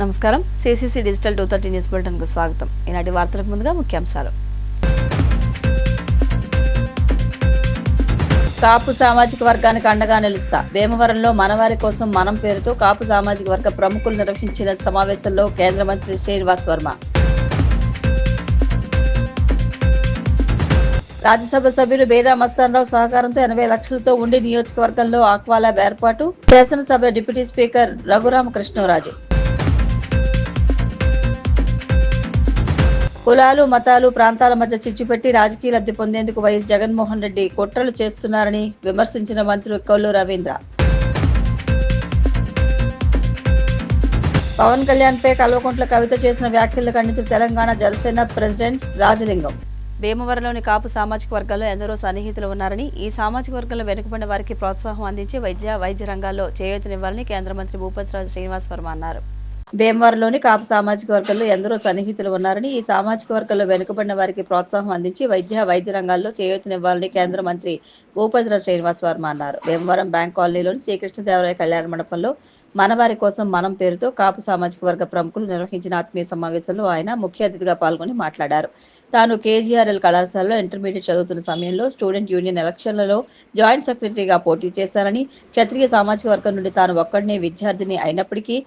నమస్కారం. CCC digital 230 news bulletin కు స్వాగతం. ఈనాటి వార్తలకు ముందుగా ముఖ్యాంశాలు. కాపు సామాజిక వర్గానికి అండగా నిలుస్తా. భీమవరంలో మనవారి కోసం మనం పేరుతో కాపు సామాజిక వర్గ ప్రముఖులు నిర్వహించిన సమావేశంలో కేంద్ర మంత్రి శ్రీనివాస్ వర్మ. రాజ్యసభ సభ్యులు బేదా మస్తానరావు సహకారంతో 80 లక్షలతో ఉండి నియోజకవర్గంలో ఆక్వా ల్యాబ్ ఏర్పాటు. శాసనసభ డిప్యూటీ స్పీకర్ రఘురామకృష్ణరాజు. కులాలు, మతాలు, ప్రాంతాల మధ్య చిచ్చుపెట్టి రాజకీయ లబ్ధి పొందేందుకు వైఎస్ జగన్మోహన్ రెడ్డి కుట్రలు చేస్తున్నారని విమర్శించిన మంత్రి కొల్లు రవీంద్ర. పవన్ కళ్యాణ్ పై కల్వకుంట్ల కవిత చేసిన వ్యాఖ్యలు ఖండించిన తెలంగాణ జనసేన ప్రెసిడెంట్ రాజలింగం. భీమవరంలోని కాపు సామాజిక వర్గాల్లో ఎందరో సన్నిహితులు ఉన్నారని, ఈ సామాజిక వర్గంలో వెనుకబడిన వారికి ప్రోత్సాహం అందించి వైద్య రంగాల్లో చేయూతనివ్వాలని కేంద్ర మంత్రి భూపతిరాజు శ్రీనివాస్ వర్మ అన్నారు. భీమవరంలోని కాపు సామాజిక వర్గంలో ఎందరో సన్నిహితులు ఉన్నారని, ఈ సామాజిక వర్గంలో వెనుకబడిన వారికి ప్రోత్సాహం అందించి వైద్య రంగాల్లో చేయూతనివ్వాలని కేంద్ర మంత్రి భూపతిరాజు శ్రీనివాస్ వర్మ అన్నారు. భీమవరం బ్యాంక్ కాలనీలోని శ్రీకృష్ణదేవరాయ కళ్యాణ మండపంలో మనవారి కోసం మనం పేరుతో కాపు సామాజిక వర్గ ప్రముఖులు నిర్వహించిన ఆత్మీయ సమావేశంలో ఆయన ముఖ్య అతిథిగా పాల్గొని మాట్లాడారు. తాను కేజీఆర్ఎల్ కళాశాలలో ఇంటర్మీడియట్ చదువుతున్న సమయంలో స్టూడెంట్ యూనియన్ ఎలక్షన్లలో జాయింట్ సెక్రటరీగా పోటీ చేశారని, క్షత్రియ సామాజిక వర్గం నుండి తాను ఒక్కడినే విద్యార్థిని అయినప్పటికీ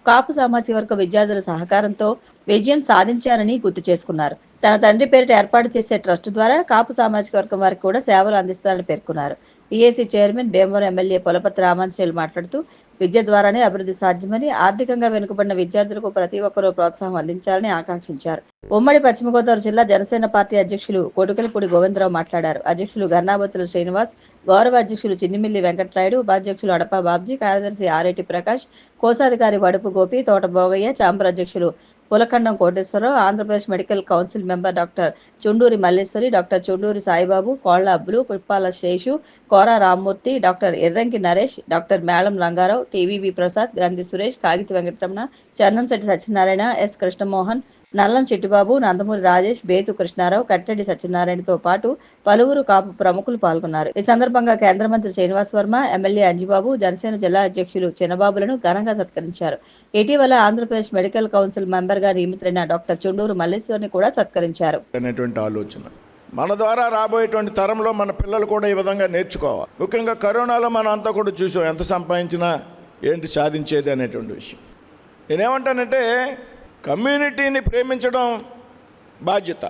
కాపు సామాజిక వర్గ విద్యార్థుల సహకారంతో విజయం సాధించారని గుర్తు చేసుకున్నారు. తన తండ్రి పేరిట ఏర్పాటు చేసే ట్రస్ట్ ద్వారా కాపు సామాజిక వర్గం వారికి కూడా సేవలు అందిస్తారని పేర్కొన్నారు. PAC chairman Bhimavaram MLA Polapati Ramanjaneyulu మాట్లాడుతూ, విద్య ద్వారానే అభివృద్ధి సాధ్యమని, ఆర్థికంగా వెనుకబడిన విద్యార్థులకు ప్రతి ఒక్కరూ ప్రోత్సాహం అందించాలని ఆకాంక్షించారు. ఉమ్మడి పశ్చిమ గోదావరి జిల్లా జనసేన పార్టీ అధ్యక్షులు కొడుకలపూడి గోవిందరావు మాట్లాడారు. అధ్యక్షులు గన్నాబత్తుల శ్రీనివాస్, గౌరవ అధ్యక్షులు చిన్నిమిల్లి వెంకటరాయుడు, ఉపాధ్యక్షులు అడపా బాబ్జీ, కార్యదర్శి ఆరేటి ప్రకాష్, కోశాధికారి వడుపు గోపి, తోట భోగయ్య, చాంబర్ అధ్యక్షులు Pulakhandam Koteswararao, Andhra Pradesh medical council member doctor Chunduri Malleswari, doctor Chunduri Saibabu, Kolla Abbulu, Puppala Seshu, Kora Rammurthy, doctor Erranki Naresh, doctor Melam Rangarao, TVV Prasad, Grandhi Suresh, Kagiti Venkataramana, Channamsetty Satyanarayana, S Krishnamohan, Nallam Chittibabu, Nandamuri Rajesh, Bethu Krishnarao, Kattedi సత్యనారాయణతో పాటు పలువురు కాపు ప్రముఖులు పాల్గొన్నారు. ఈ సందర్భంగా కేంద్ర మంత్రి శ్రీనివాస్ వర్మ, ఎమ్మెల్యే అంజిబాబు, జనసేన జిల్లా అధ్యక్షులు చిన్నబాబులను ఘనంగా సత్కరించారు. ఇటీవల ఆంధ్రప్రదేశ్ మెడికల్ కౌన్సిల్ మెంబర్ గా నియమితులైన డాక్టర్ చుండూరు మల్లేశ్వరిని కూడా సత్కరించారు. ఆలోచన మన ద్వారా రాబోయేటువంటి తరంలో మన పిల్లలు కూడా ఈ విధంగా నేర్చుకోవాలి. ముఖ్యంగా కరోనాలో మనం అంతా కూడా చూసాం, ఎంత సంపాదించినా ఏంటి సాధించేది అనేటువంటి విషయం. నేనేమంటానంటే, కమ్యూనిటీని ప్రేమించడం బాధ్యత,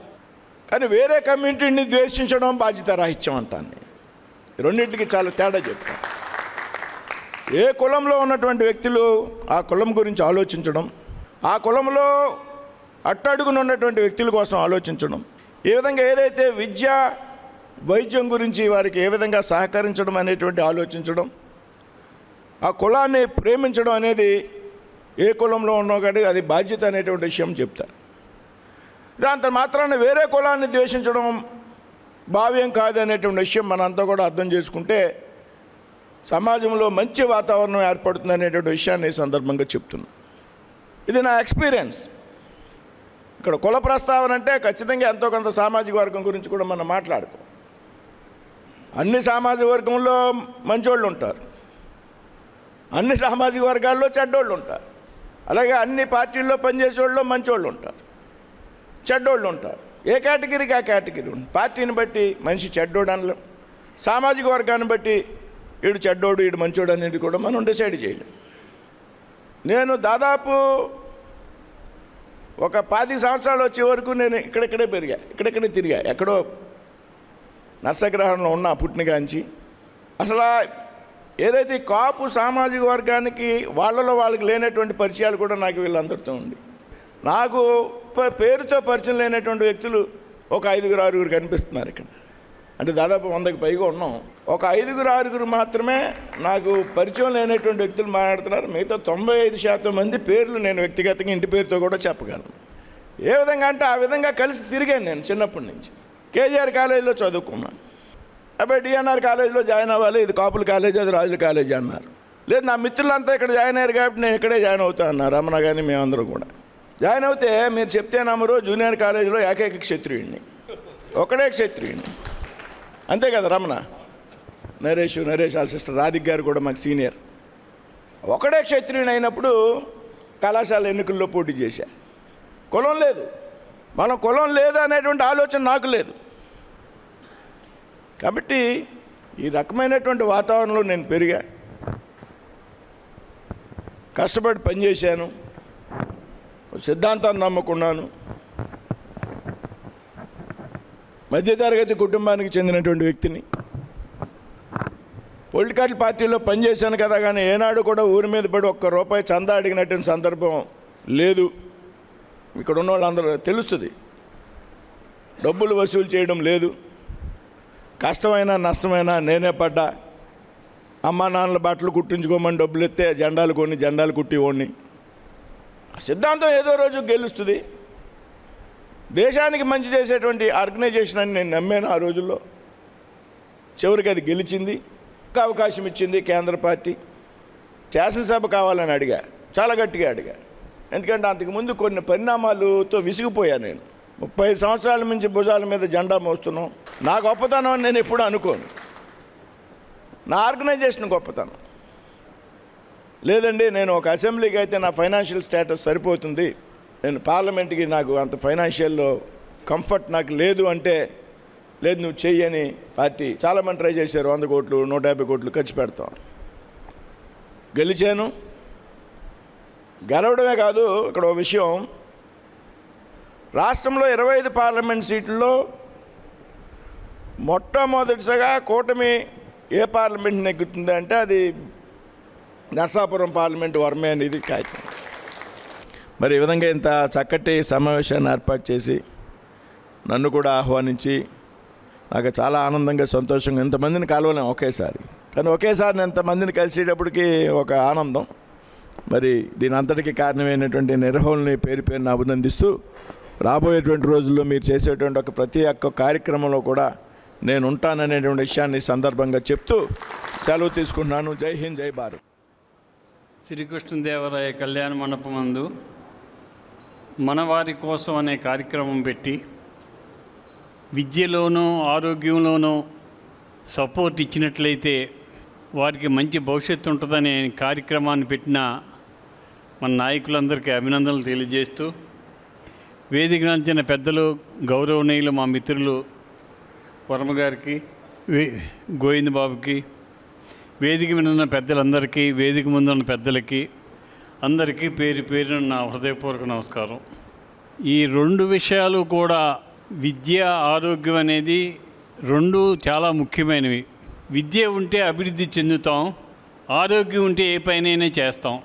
కానీ వేరే కమ్యూనిటీని ద్వేషించడం బాధ్యత రాహిత్యం అంటాను. రెండింటికి చాలా తేడా చెప్తాను. ఏ కులంలో ఉన్నటువంటి వ్యక్తులు ఆ కులం గురించి ఆలోచించడం, ఆ కులంలో అట్టడుగున ఉన్నటువంటి వ్యక్తుల కోసం ఆలోచించడం, ఏ విధంగా ఏదైతే విద్య వైద్యం గురించి వారికి ఏ విధంగా సహకరించడం అనేటువంటి ఆలోచించడం, ఆ కులాన్ని ప్రేమించడం అనేది ఏ కులంలో ఉన్నా కానీ అది బాధ్యత అనేటువంటి విషయం చెప్తారు. దాంతో మాత్రాన వేరే కులాన్ని ద్వేషించడం భావ్యం కాదు అనేటువంటి విషయం మనంతా కూడా అర్థం చేసుకుంటే సమాజంలో మంచి వాతావరణం ఏర్పడుతుంది అనేటువంటి విషయాన్ని ఈ సందర్భంగా చెప్తున్నాను. ఇది నా ఎక్స్పీరియన్స్. ఇక్కడ కుల ప్రస్తావన అంటే ఖచ్చితంగా ఎంతో కొంత సామాజిక వర్గం గురించి కూడా మనం మాట్లాడుకో. అన్ని సామాజిక వర్గంలో మంచోళ్ళు ఉంటారు, అన్ని సామాజిక వర్గాల్లో చెడ్డోళ్ళు ఉంటారు, అలాగే అన్ని పార్టీల్లో పనిచేసేవాళ్ళు మంచోళ్ళు ఉంటారు, చెడ్డోళ్ళు ఉంటారు. ఏ కేటగిరీకి ఆ కేటగిరీ ఉంది. పార్టీని బట్టి మనిషి చెడ్డోడు అనలేం, సామాజిక వర్గాన్ని బట్టి వీడు చెడ్డోడు వీడు మంచోడు అనేది కూడా మనం డిసైడ్ చేయలేం. నేను దాదాపు ఒక 10 సంవత్సరాలు వచ్చే వరకు నేను ఇక్కడెక్కడే పెరిగా, ఇక్కడెక్కడే తిరిగా. ఎక్కడో నర్సగ్రహంలో ఉన్న పుట్టినగాంచి అసలు ఏదైతే కాపు సామాజిక వర్గానికి వాళ్ళకి లేనటువంటి పరిచయాలు కూడా నాకు వీళ్ళందరితో ఉంది. నాకు పేరుతో పరిచయం లేనటువంటి వ్యక్తులు ఒక 5-6 కనిపిస్తున్నారు ఇక్కడ. అంటే దాదాపు 100కి పైగా ఉన్నాం. ఒక 5-6 మాత్రమే నాకు పరిచయం లేనటువంటి వ్యక్తులు మాట్లాడుతున్నారు. మిగతా 95% మంది పేర్లు నేను వ్యక్తిగతంగా ఇంటి పేరుతో కూడా చెప్పగలను. ఏ విధంగా అంటే ఆ విధంగా కలిసి తిరిగాను నేను చిన్నప్పటి నుంచి. కేజీఆర్ కాలేజీలో చదువుకున్నాను, అబ్బాయి డిఎన్ఆర్ కాలేజీలో జాయిన్ అవ్వాలి, ఇది కాపుల కాలేజీ అది రాజుల కాలేజీ అన్నారు. లేదు నా మిత్రులంతా ఇక్కడ జాయిన్ అయ్యారు కాబట్టి నేను ఇక్కడే జాయిన్ అవుతా అన్నారు. రమణ కానీ మేమందరం కూడా జాయిన్ అవుతే మీరు చెప్తే నమ్మరు, జూనియర్ కాలేజీలో ఏకైక క్షత్రియుడిని, ఒకడే క్షత్రియుడిని, అంతే కదా రమణ. నరేష్ వాళ్ళ సిస్టర్ రాధిక్ గారు కూడా మాకు సీనియర్. ఒకడే క్షత్రియుని అయినప్పుడు కళాశాల ఎన్నికల్లో పోటీ చేశా. కులం లేదు, మనం కులం లేదు అనేటువంటి ఆలోచన నాకు లేదు. కాబట్టి ఈ రకమైనటువంటి వాతావరణంలో నేను పెరిగా, కష్టపడి పనిచేశాను, సిద్ధాంతాన్ని నమ్ముకున్నాను. మధ్యతరగతి కుటుంబానికి చెందినటువంటి వ్యక్తిని. పొలిటికల్ పార్టీలో పనిచేశాను కదా, కానీ ఏనాడు కూడా ఊరి మీద పడి ₹1 చందా అడిగినటువంటి సందర్భం లేదు. ఇక్కడ ఉన్న వాళ్ళందరూ తెలుస్తుంది. డబ్బులు వసూలు చేయడం లేదు. కష్టమైనా నష్టమైనా నేనే పడ్డా. అమ్మా నాన్నల బట్టలు కుట్టించుకోమని డబ్బులు ఎత్తే జెండాలు కుట్టివ్వండి. సిద్ధాంతం ఏదో రోజు గెలుస్తుంది. దేశానికి మంచి చేసేటువంటి ఆర్గనైజేషన్ అని నేను నమ్మాను ఆ రోజుల్లో. చివరికి అది గెలిచింది, అవకాశం ఇచ్చింది కేంద్ర పార్టీ. శాసనసభ కావాలని అడిగా, చాలా గట్టిగా అడిగా. ఎందుకంటే అంతకుముందు కొన్ని పరిణామాలతో విసిగిపోయాను నేను. 30 సంవత్సరాల నుంచి భుజాల మీద జెండా మోస్తున్నాం. నా గొప్పతనం అని నేను ఎప్పుడూ అనుకోను, నా ఆర్గనైజేషన్ గొప్పతనం. లేదండి, నేను ఒక అసెంబ్లీకి అయితే నా ఫైనాన్షియల్ స్టేటస్ సరిపోతుంది, నేను పార్లమెంట్కి నాకు అంత ఫైనాన్షియల్లో కంఫర్ట్ నాకు లేదు అంటే, లేదు నువ్వు చెయ్యని పార్టీ చాలామంది ట్రై చేశారు. 100 కోట్లు 150 కోట్లు ఖర్చు పెడతాం. గెలిచాను. గెలవడమే కాదు, ఇక్కడ ఒక విషయం, రాష్ట్రంలో 25 పార్లమెంట్ సీట్లలో మొట్టమొదటిసారిగా కూటమి ఏ పార్లమెంట్ నెగ్గుతుంది అంటే అది నర్సాపురం పార్లమెంట్ వర్మే అనేది కాగితం. మరి ఈ విధంగా ఇంత చక్కటి సమావేశాన్ని ఏర్పాటు చేసి నన్ను కూడా ఆహ్వానించి నాకు చాలా ఆనందంగా సంతోషంగా, ఇంతమందిని కలవలేం ఒకేసారి, కానీ ఒకేసారి ఎంతమందిని కలిసేటప్పటికి ఒక ఆనందం. మరి దీని అంతటికీ కారణమైనటువంటి నిర్వహణని పేరున అభినందిస్తూ, రాబోయేటువంటి రోజుల్లో మీరు చేసేటువంటి ప్రతి ఒక్క కార్యక్రమంలో కూడా నేను ఉంటాననేటువంటి విషయాన్ని సందర్భంగా చెప్తూ సెలవు తీసుకుంటున్నాను. జై హింద్, జై భారత్. శ్రీకృష్ణదేవరాయ కళ్యాణ మండపమందు మనవారి కోసం అనే కార్యక్రమం పెట్టి విద్యలోనూ ఆరోగ్యంలోనూ సపోర్ట్ ఇచ్చినట్లయితే వారికి మంచి భవిష్యత్తు ఉంటుందనే కార్యక్రమాన్ని పెట్టిన మన నాయకులందరికీ అభినందనలు తెలియజేస్తూ, వేదిక నుంచిన పెద్దలు గౌరవనీయులు మా మిత్రులు వర్మ గారికి, గోవింద్ బాబుకి, వేదిక మీద ఉన్న పెద్దలందరికీ, వేదిక ముందు ఉన్న పెద్దలకి అందరికీ పేరున నా హృదయపూర్వక నమస్కారం. ఈ 2 విషయాలు కూడా, విద్య ఆరోగ్యం అనేది 2 చాలా ముఖ్యమైనవి. విద్య ఉంటే అభివృద్ధి చెందుతాం, ఆరోగ్యం ఉంటే ఏ పైనైనా చేస్తాం.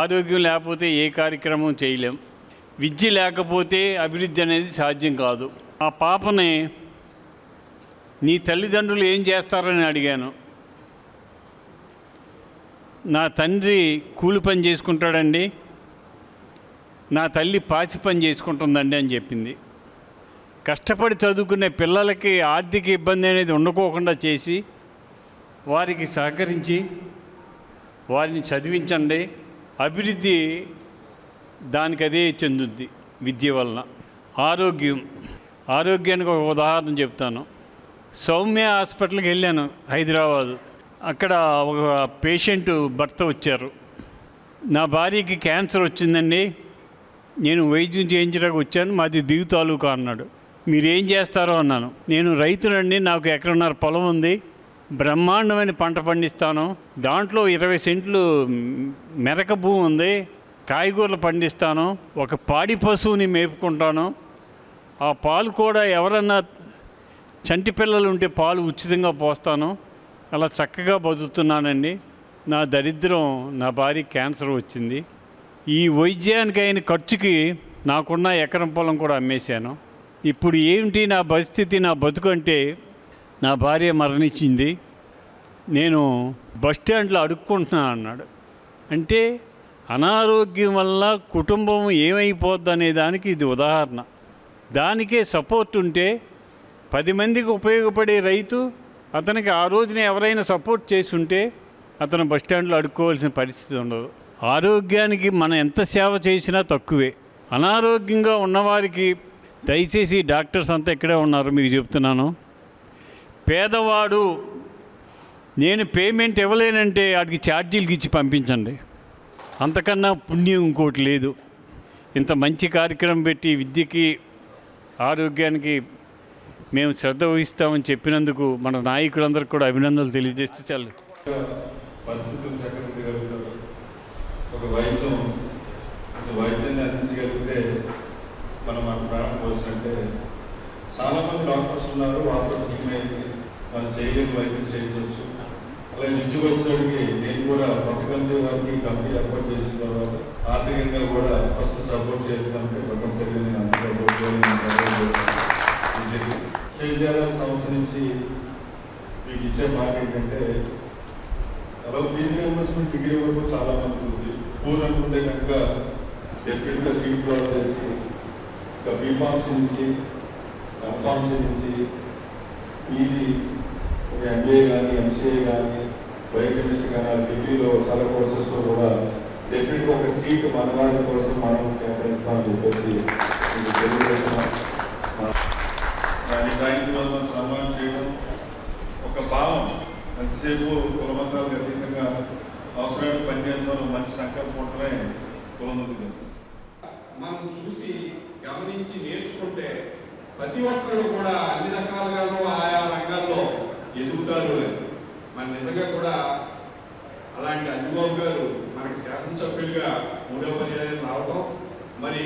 ఆరోగ్యం లేకపోతే ఏ కార్యక్రమం చేయలేం. విద్య లేకపోతే అభివృద్ధి అనేది సాధ్యం కాదు. ఆ పాపని నీ తల్లిదండ్రులు ఏం చేస్తారని అడిగాను. నా తండ్రి కూలి పని చేసుకుంటాడండి, నా తల్లి పాచి పని చేసుకుంటుందండి అని చెప్పింది. కష్టపడి చదువుకునే పిల్లలకి ఆర్థిక ఇబ్బంది అనేది ఉండకోకుండా చేసి వారికి సహకరించి వారిని చదివించండి. అభివృద్ధి దానికి అదే చెందుద్ది విద్య వలన. ఆరోగ్యానికి ఒక ఉదాహరణ చెప్తాను. సౌమ్య హాస్పిటల్కి వెళ్ళాను హైదరాబాదు. అక్కడ ఒక పేషెంట్ భర్త వచ్చారు. నా భార్యకి క్యాన్సర్ వచ్చిందండి, నేను వైద్యం చేయించడానికి వచ్చాను, మాది దిగు తాలూకా అన్నాడు. మీరేం చేస్తారో అన్నాను. నేను రైతునండి, నాకు ఎకరన్నర పొలం ఉంది, బ్రహ్మాండమైన పంట పండిస్తాను, దాంట్లో 20 సెంట్లు మెరక భూమి ఉంది, కాయగూరలు పండిస్తాను, ఒక పాడి పశువుని మేపుకుంటాను, ఆ పాలు కూడా ఎవరన్నా చంటి పిల్లలు ఉంటే పాలు ఉచితంగా పోస్తాను, అలా చక్కగా బతుకుతున్నానండి. నా దరిద్రం, నా భార్య క్యాన్సర్ వచ్చింది. ఈ వైద్యానికి అయిన ఖర్చుకి నాకున్న ఎకరం పొలం కూడా అమ్మేశాను. ఇప్పుడు ఏమిటి నా పరిస్థితి, నా బతుకు అంటే నా భార్య మరణించింది, నేను బస్టాండ్లో అడుక్కుంటున్నాను అన్నాడు. అంటే అనారోగ్యం వల్ల కుటుంబం ఏమైపోద్ది అనే దానికి ఇది ఉదాహరణ. దానికే సపోర్ట్ ఉంటే 10 మందికి ఉపయోగపడే రైతు, అతనికి ఆ రోజున ఎవరైనా సపోర్ట్ చేసి ఉంటే అతను బస్టాండ్లో అడుక్కోవాల్సిన పరిస్థితి ఉండదు. ఆరోగ్యానికి మనం ఎంత సేవ చేసినా తక్కువే. అనారోగ్యంగా ఉన్నవారికి దయచేసి డాక్టర్స్ అంతా ఇక్కడే ఉన్నారు, మీకు చెప్తున్నాను, పేదవాడు నేను పేమెంట్ ఇవ్వలేనంటే వాడికి ఛార్జీలు ఇచ్చి పంపించండి. అంతకన్నా పుణ్యం ఇంకోటి లేదు. ఇంత మంచి కార్యక్రమం పెట్టి విద్యకి ఆరోగ్యానికి మేము శ్రద్ధ వహిస్తామని చెప్పినందుకు మన నాయకులందరికీ కూడా అభినందనలు తెలియజేస్తూ చాలు. పరిస్థితులు చక్కదిద్దగలుగుతారు. ఒక వైద్యాన్ని అందించగలిగితే మనం మన ప్రాణం పోసినట్టే. చాలామంది డాక్టర్స్ ఉన్నారు, వాళ్ళతో టీమైంది మనం చేయలేని వైద్యం చేయించవచ్చు. అలాగే నిత్యం వచ్చేటికి నేను కూడా పథకంతో వారికి కమిటీ ఏర్పాటు చేసిన తర్వాత ఆర్థికంగా కూడా ఫస్ట్ సపోర్ట్ చేస్తానంటే తప్పనిసరిగా నేను అంత సపోర్ట్ కేజీఆర్ఎల్ సంస్థ నుంచి మీకు ఇచ్చే మాట ఏంటంటే, అలా ఫీజు రియంబర్స్మెంట్ డిగ్రీ వరకు చాలా మంది ఉంది. పూర్ అనుకుంటే కనుక డెఫినెట్గా సీట్ ప్రొవైడ్ చేసి ఇంకా బీఫార్మసీ నుంచి ఎంఫార్మసీ నుంచి పీజీ ఎంబీఏ కానీ ఎంసీఏ కానీ బయోకెమిస్ట్రీ కానీ డిగ్రీలో చాలా కోర్సెస్లో కూడా డెఫినెట్గా ఒక సీట్ మన వారి కోసం మనం కేటాయిస్తామని చెప్పేసి మీకు తెలియజేస్తున్నాం. దాని దానికి మనం సన్మానం చేయడం ఒక భావం. ఎంతసేపు కులమతాలకు అతీతంగా అవసరానికి పనిచేయడంలో మంచి సంకల్పం ఉండటమే కులమంది. మనం చూసి గమనించి నేర్చుకుంటే ప్రతి ఒక్కరు కూడా అన్ని రకాలుగాను ఆయా రంగాల్లో ఎదుగుతారు. మన నిజంగా కూడా అలాంటి అంజబాబు గారు మనకి శాసనసభ్యులుగా 3వ పర్యాయం రావడం, మరి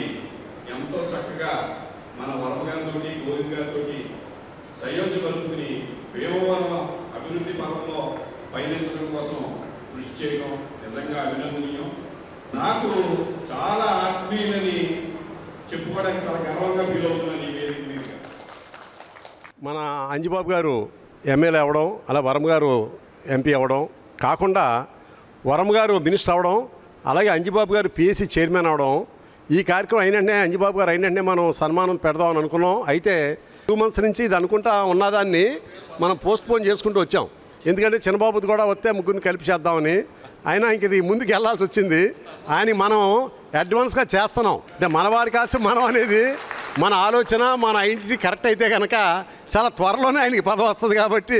ఎంతో చక్కగా మన వరమ గారితో గోవింద్ గారితో సయోధ్య కలుపుకుని భీమవరం అభివృద్ధి పథంలో పయనించడం కోసం కృషి చేయడం నిజంగా అభినందనీయం. నాకు చాలా ఆత్మీయులని చెప్పుకోవడానికి చాలా గర్వంగా ఫీల్ అవుతున్నాను ఈ వేదిక మీద. మన అంజిబాబు గారు ఎమ్మెల్యే అవ్వడం, అలా వరం గారు ఎంపీ అవ్వడం కాకుండా వరం గారు మినిస్టర్ అవ్వడం, అలాగే అంజిబాబు గారు పిఎస్సి చైర్మన్ అవ్వడం, ఈ కార్యక్రమం అయినంటే అంజిబాబు గారు అయినంటే మనం సన్మానం పెడదామని అనుకున్నాం. అయితే 2 months నుంచి ఇది అనుకుంటా ఉన్నదాన్ని మనం పోస్ట్పోన్ చేసుకుంటూ వచ్చాం. ఎందుకంటే చిన్నబాబుది కూడా వస్తే ముగ్గురిని కలిపి చేద్దామని. అయినా ఇంక ఇది ముందుకు వెళ్ళాల్సి వచ్చింది. ఆయన మనం అడ్వాన్స్గా చేస్తున్నాం. అంటే మన వారి కాసం మనం అనేది మన ఆలోచన, మన ఐడెంటిటీ కరెక్ట్ అయితే కనుక చాలా త్వరలోనే ఆయనకి పదవి వస్తుంది. కాబట్టి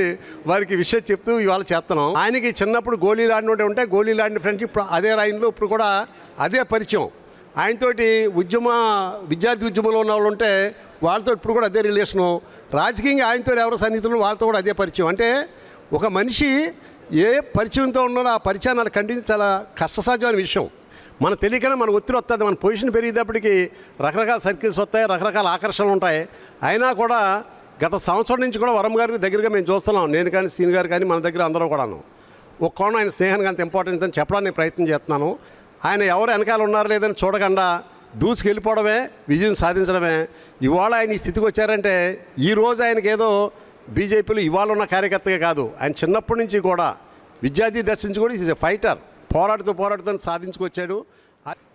వారికి విషయం చెప్తూ ఇవాళ చేస్తున్నాం. ఆయనకి చిన్నప్పుడు గోళీలు ఆడినోటే ఉంటే గోళీలు ఆడిన ఫ్రెండ్షిప్ అదే లైన్లో ఇప్పుడు కూడా అదే పరిచయం. ఆయనతోటి విద్యార్థి ఉద్యమంలో ఉన్న వాళ్ళు ఉంటే వాళ్ళతో ఇప్పుడు కూడా అదే రిలేషను. రాజకీయంగా ఆయనతో ఎవరు సన్నిహితులు వాళ్ళతో కూడా అదే పరిచయం. అంటే ఒక మనిషి ఏ పరిచయంతో ఉన్నారో ఆ పరిచయాన్ని అలా ఖండించి చాలా కష్టసాధ్యమైన విషయం. మన తెలియకనే మన ఒత్తిడి వస్తుంది. మన పొజిషన్ పెరిగేటప్పటికి రకరకాల సర్కిల్స్ వస్తాయి, రకరకాల ఆకర్షణలు ఉంటాయి. అయినా కూడా గత సంవత్సరం నుంచి కూడా వరం గారికి దగ్గరగా మేము చూస్తున్నాం. నేను కానీ సీన్ గారు కానీ మన దగ్గర అందరూ కూడాను ఒక కోణం ఆయన స్నేహానికి అంత ఇంపార్టెన్స్ అని చెప్పడానికి ప్రయత్నం చేస్తున్నాను. ఆయన ఎవరు వెనకాల ఉన్నారో లేదని చూడకుండా దూసుకెళ్ళిపోవడమే విజయం సాధించడమే. ఇవాళ ఆయన ఈ స్థితికి వచ్చారంటే ఈరోజు ఆయనకి ఏదో బీజేపీలో ఇవాళ ఉన్న కార్యకర్తగా కాదు, ఆయన చిన్నప్పటి నుంచి కూడా విద్యార్థి దశ నుంచి కూడా ఈజ్ ఎ ఫైటర్. పోరాడుతూ సాధించుకొచ్చాడు.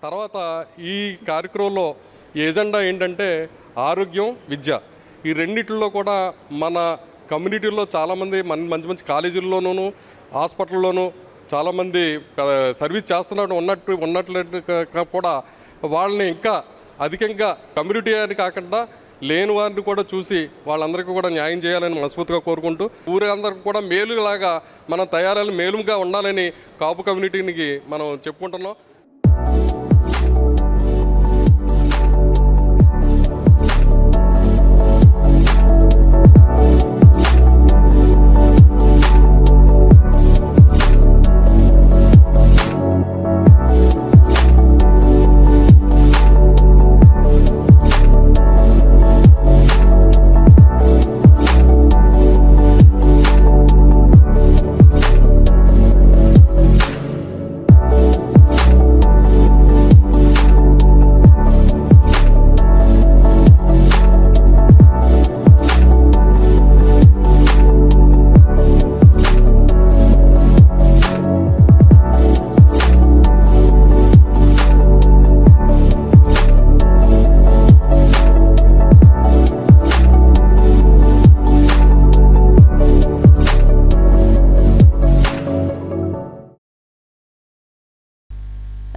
తర్వాత ఈ కార్యక్రమంలో ఎజెండా ఏంటంటే ఆరోగ్యం, విద్య. ఈ రెండిట్లో కూడా మన కమ్యూనిటీలో చాలామంది మంచి మంచి కాలేజీల్లోనూ హాస్పిటల్లోనూ చాలామంది సర్వీస్ చేస్తున్నట్టు ఉన్నట్లు కూడా వాళ్ళని ఇంకా అధికంగా కమ్యూనిటీ అని కాకుండా లేని వారిని కూడా చూసి వాళ్ళందరికీ కూడా న్యాయం చేయాలని మనస్ఫూర్తిగా కోరుకుంటూ ఊరందరికీ కూడా మేలులాగా మనం తయారయ్యి మేలుగా ఉండాలని కాపు కమ్యూనిటీకి మనం చెప్పుకుంటున్నాం.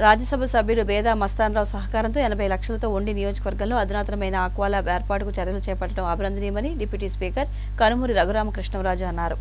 రాజ్యసభ సభ్యుడు బేదా మస్తాన్రావు సహకారంతో 80 లక్షలతో ఉండి నియోజకవర్గంలో అధునాతనమైన ఆక్వా ల్యాబ్ ఏర్పాటుకు చర్యలు చేపట్టడం అభినందనీయమని డిప్యూటీ స్పీకర్ కనుమూరి రఘురామకృష్ణరాజు అన్నారు.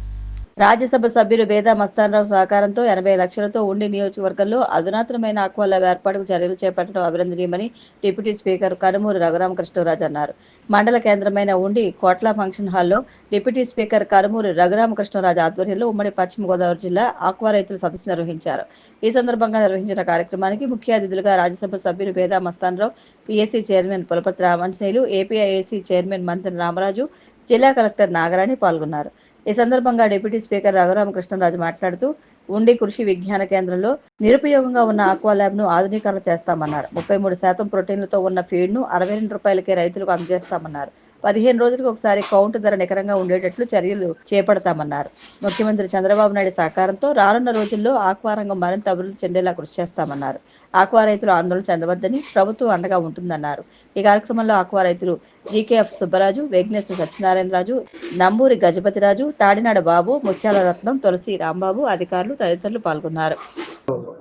రాజ్యసభ సభ్యులు బేదా మస్తానరావు సహకారంతో 80 లక్షలతో ఉండి నియోజకవర్గంలో అధునాతనమైన ఆక్వా ల్యాబ్ ఏర్పాటుకు చర్యలు చేపట్టడం అభినందనీయమని డిప్యూటీ స్పీకర్ కనుమూరి రఘురామకృష్ణరాజు అన్నారు. మండల కేంద్రమైన ఉండి కోట్ల ఫంక్షన్ హాల్లో డిప్యూటీ స్పీకర్ కనుమూరి రఘురామకృష్ణరాజు ఆధ్వర్యంలో ఉమ్మడి పశ్చిమ గోదావరి జిల్లా ఆక్వా రైతుల సదస్సు నిర్వహించారు. ఈ సందర్భంగా నిర్వహించిన కార్యక్రమానికి ముఖ్య అతిథులుగా రాజ్యసభ సభ్యులు Beda Mastanarao, PAC chairman Pulapati Ramanjaneyulu, APIAC chairman Mantri Ramaraju, జిల్లా కలెక్టర్ నాగరాణి పాల్గొన్నారు. ఈ సందర్భంగా డిప్యూటీ స్పీకర్ రఘురామకృష్ణరాజు మాట్లాడుతూ ఉండి కృషి విజ్ఞాన కేంద్రంలో నిరుపయోగంగా ఉన్న ఆక్వా ల్యాబ్ ను ఆధునీకరణ చేస్తామన్నారు. 33% ప్రోటీన్లతో ఉన్న ఫీడ్ ను 62 రూపాయలకే రైతులకు అందజేస్తామన్నారు. 15 రోజులకు ఒకసారి కౌంటు ధర నికరంగా ఉండేటట్లు చర్యలు చేపడతామన్నారు. ముఖ్యమంత్రి చంద్రబాబు నాయుడు సహకారంతో రానున్న రోజుల్లో ఆక్వా రంగం మరింత అభివృద్ధి చెందేలా కృషి చేస్తామన్నారు. ఆక్వా రైతులు ఆందోళన చెందవద్దని ప్రభుత్వం అండగా ఉంటుందన్నారు. ఈ కార్యక్రమంలో ఆక్వా రైతులు జీకేఎఫ్ సుబ్బరాజు, వేగ్నేశ్వర సత్యనారాయణరాజు, నంబూరి గజపతిరాజు, తాడినాడ బాబు, ముత్యాల రత్నం, తులసి రాంబాబు, అధికారులు తదితరులు పాల్గొన్నారు.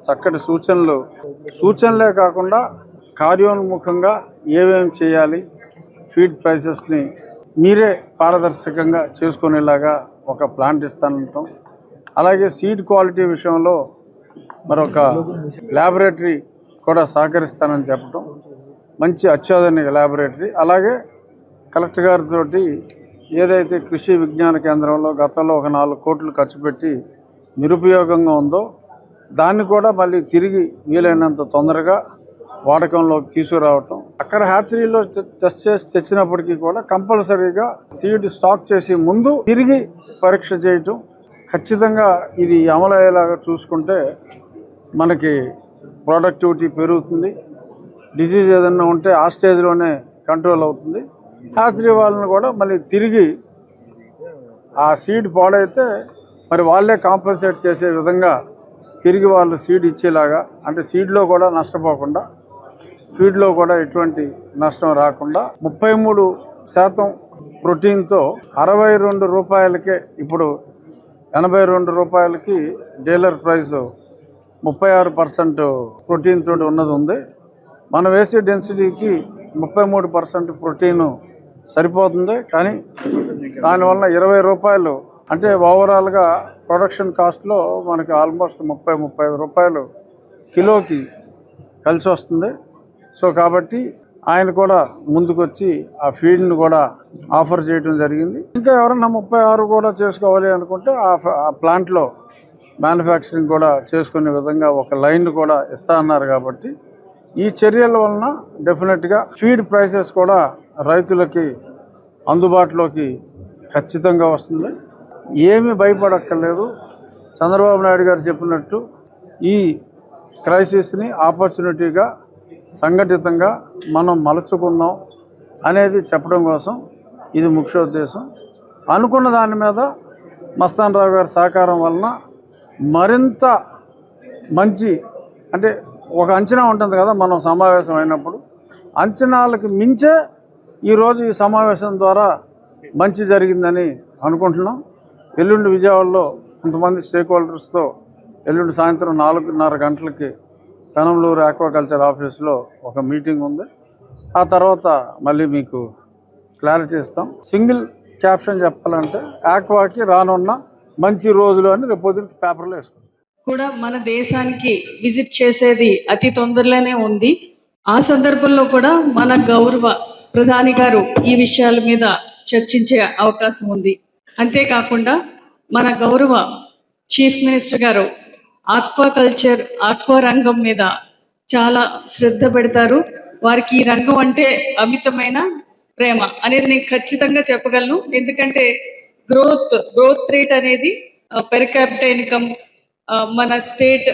చక్కటి సూచనలే కాకుండా కార్యోన్ముఖంగా ఏమేమి చేయాలి, ఫీడ్ ప్రైసెస్ని మీరే పారదర్శకంగా చేసుకునేలాగా ఒక ప్లాంట్ ఇస్తానంటాం. అలాగే సీడ్ క్వాలిటీ విషయంలో మరొక ల్యాబొరేటరీ కూడా సహకరిస్తానని చెప్పడం, మంచి అత్యాధునిక ల్యాబొరేటరీ. అలాగే కలెక్టర్ గారితో ఏదైతే కృషి విజ్ఞాన కేంద్రంలో గతంలో ఒక 4 కోట్లు ఖర్చు పెట్టి నిరుపయోగంగా ఉందో దాన్ని కూడా మళ్ళీ తిరిగి వీలైనంత తొందరగా వాడకంలోకి తీసుకురావటం. అక్కడ హ్యాచరీలో టెస్ట్ చేసి తెచ్చినప్పటికీ కూడా కంపల్సరీగా సీడ్ స్టాక్ చేసి ముందు తిరిగి పరీక్ష చేయటం. ఖచ్చితంగా ఇది అమలు అయ్యేలాగా చూసుకుంటే మనకి ప్రొడక్టివిటీ పెరుగుతుంది. డిసీజ్ ఏదైనా ఉంటే ఆ స్టేజ్లోనే కంట్రోల్ అవుతుంది. హ్యాచరీ వాళ్ళని కూడా మళ్ళీ తిరిగి ఆ సీడ్ పాడైతే మరి వాళ్ళే కాంపన్సేట్ చేసే విధంగా తిరిగి వాళ్ళు సీడ్ ఇచ్చేలాగా, అంటే సీడ్లో కూడా నష్టపోకుండా, ఫీడ్లో కూడా ఎటువంటి నష్టం రాకుండా 33% ప్రోటీన్తో 62 రూపాయలకే, ఇప్పుడు 82 రూపాయలకి డీలర్ ప్రైస్ 36% ప్రోటీన్ తోటి ఉన్నది ఉంది. మనం వేసే డెన్సిటీకి 33% ప్రోటీను సరిపోతుంది. కానీ దానివల్ల 20 రూపాయలు అంటే ఓవరాల్గా ప్రొడక్షన్ కాస్ట్లో మనకి ఆల్మోస్ట్ 30-35 రూపాయలు కిలోకి కలిసి వస్తుంది. సో కాబట్టి ఆయన కూడా ముందుకొచ్చి ఆ ఫీడ్ని కూడా ఆఫర్ చేయడం జరిగింది. ఇంకా ఎవరన్నా 36 కూడా చేసుకోవాలి అనుకుంటే ఆ ప్లాంట్లో మ్యానుఫ్యాక్చరింగ్ కూడా చేసుకునే విధంగా ఒక లైన్ కూడా ఇస్తా అన్నారు. కాబట్టి ఈ చర్యల వలన డెఫినెట్గా ఫీడ్ ప్రైసెస్ కూడా రైతులకి అందుబాటులోకి ఖచ్చితంగా వస్తుంది. ఏమీ భయపడక్కర్లేదు. చంద్రబాబు నాయుడు గారు చెప్పినట్టు ఈ క్రైసిస్ని ఆపర్చునిటీగా సంఘటితంగా మనం మలుచుకుందాం అనేది చెప్పడం కోసం ఇది ముఖ్య ఉద్దేశం. అనుకున్న దాని మీద మస్తానరావు గారి సహకారం వలన మరింత మంచి, అంటే ఒక అంచనా ఉంటుంది కదా మనం సమావేశం అయినప్పుడు, అంచనాలకు మించే ఈరోజు ఈ సమావేశం ద్వారా మంచి జరిగిందని అనుకుంటున్నాం. ఎల్లుండి విజయవాడలో కొంతమంది స్టేక్ హోల్డర్స్తో ఎల్లుండి సాయంత్రం 4:30 గంటలకి పెనంలూరు ఆక్వాకల్చర్ ఆఫీస్లో ఒక మీటింగ్ ఉంది. ఆ తర్వాత మళ్ళీ మీకు క్లారిటీ ఇస్తాం. సింగిల్ క్యాప్షన్ చెప్పాలంటే ఆక్వాకి రానున్న మంచి రోజులు అని రేపు పొద్దున పేపర్లో వేసుకుంటాం. కూడా మన దేశానికి విజిట్ చేసేది అతి తొందరలోనే ఉంది. ఆ సందర్భంలో కూడా మన గౌరవ ప్రధాని గారు ఈ విషయాల మీద చర్చించే అవకాశం ఉంది. అంతేకాకుండా మన గౌరవ చీఫ్ మినిస్టర్ గారు ఆక్వాకల్చర్, ఆక్వా రంగం మీద చాలా శ్రద్ధ పెడతారు. వారికి ఈ రంగం అంటే అమితమైన ప్రేమ అనేది నేను ఖచ్చితంగా చెప్పగలను. ఎందుకంటే గ్రోత్ రేట్ అనేది పెర్ క్యాపిటల్ ఇన్కమ్, మన స్టేట్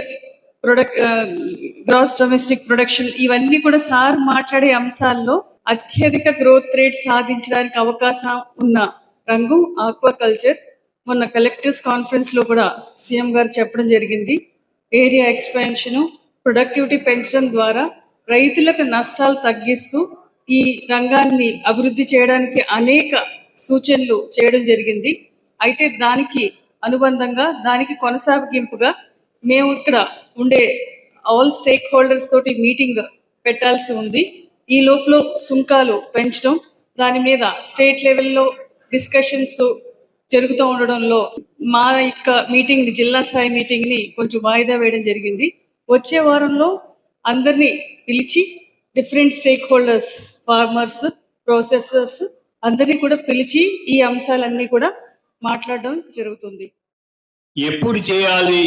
గ్రాస్ డొమెస్టిక్ ప్రొడక్షన్, ఇవన్నీ కూడా సార్ మాట్లాడే అంశాల్లో అత్యధిక గ్రోత్ రేట్ సాధించడానికి అవకాశం ఉన్న రంగం ఆక్వాకల్చర్. మొన్న కలెక్టర్స్ కాన్ఫరెన్స్ లో కూడా సీఎం గారు చెప్పడం జరిగింది. ఏరియా ఎక్స్పాన్షన్, ప్రొడక్టివిటీ పెంచడం ద్వారా రైతులకు నష్టాలు తగ్గిస్తూ ఈ రంగాన్ని అభివృద్ధి చేయడానికి అనేక సూచనలు చేయడం జరిగింది. అయితే దానికి అనుబంధంగా, దానికి కొనసాగింపుగా మేము ఇక్కడ ఉండే ఆల్ స్టేక్ హోల్డర్స్ తోటి మీటింగ్ పెట్టాల్సి ఉంది. ఈ లోపల సుంకాలు పెంచడం, దాని మీద స్టేట్ లెవెల్లో డిస్కషన్స్ జరుగుతూ ఉండడంలో మా యొక్క మీటింగ్, జిల్లా స్థాయి మీటింగ్ని కొంచెం వాయిదా వేయడం జరిగింది. వచ్చే వారంలో అందరినీ పిలిచి different stake holders, farmers, processors అందరినీ కూడా పిలిచి ఈ అంశాలన్నీ కూడా మాట్లాడడం జరుగుతుంది. ఎప్పుడు చేయాలి,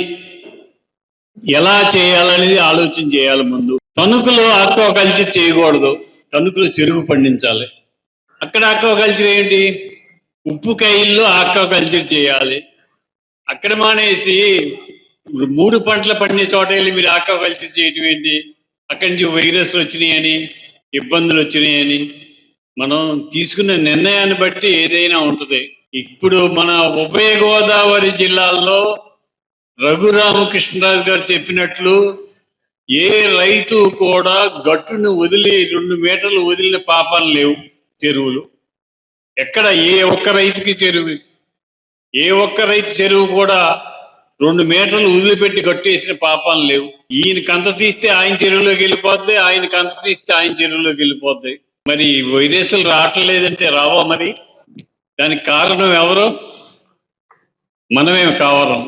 ఎలా చేయాలనేది ఆలోచన చేయాలి. ముందు తణుకులో ఆక్వాకల్చర్ చేయకూడదు, తణుకులో చెరుకు పండించాలి. అక్కడ ఆక్వాకల్చర్ ఏంటి, ఉప్పు కాయల్లో ఆక్వాకల్చర్ చేయాలి. అక్కడ మానేసి 3 పంటలు పండే చోట వెళ్ళి మీరు ఆక్వాకల్చర్ చేయటం ఏంటి? అక్కడి నుంచి వైరస్ వచ్చినాయని, ఇబ్బందులు వచ్చినాయని. మనం తీసుకున్న నిర్ణయాన్ని బట్టి ఏదైనా ఉంటుంది. ఇప్పుడు మన ఉభయ గోదావరి జిల్లాల్లో రఘురామకృష్ణరాజు గారు చెప్పినట్లు ఏ రైతు కూడా గట్టును వదిలి 2 మీటర్లు వదిలిన పాపాలు లేవు. చెరువులు ఎక్కడ ఏ ఒక్క రైతుకి చెరువు కూడా 2 మీటర్లు వదిలిపెట్టి గట్టేసిన పాపాలు లేవు. ఈయన కంత తీస్తే ఆయన చెరువులోకి వెళ్ళిపోద్ది, ఆయన కంత తీస్తే ఆయన చెరువులోకి వెళ్ళిపోద్ది. మరి వైరస్లు రావట్లేదంటే రావా? మరి దానికి కారణం ఎవరు? మనమేం కావరం.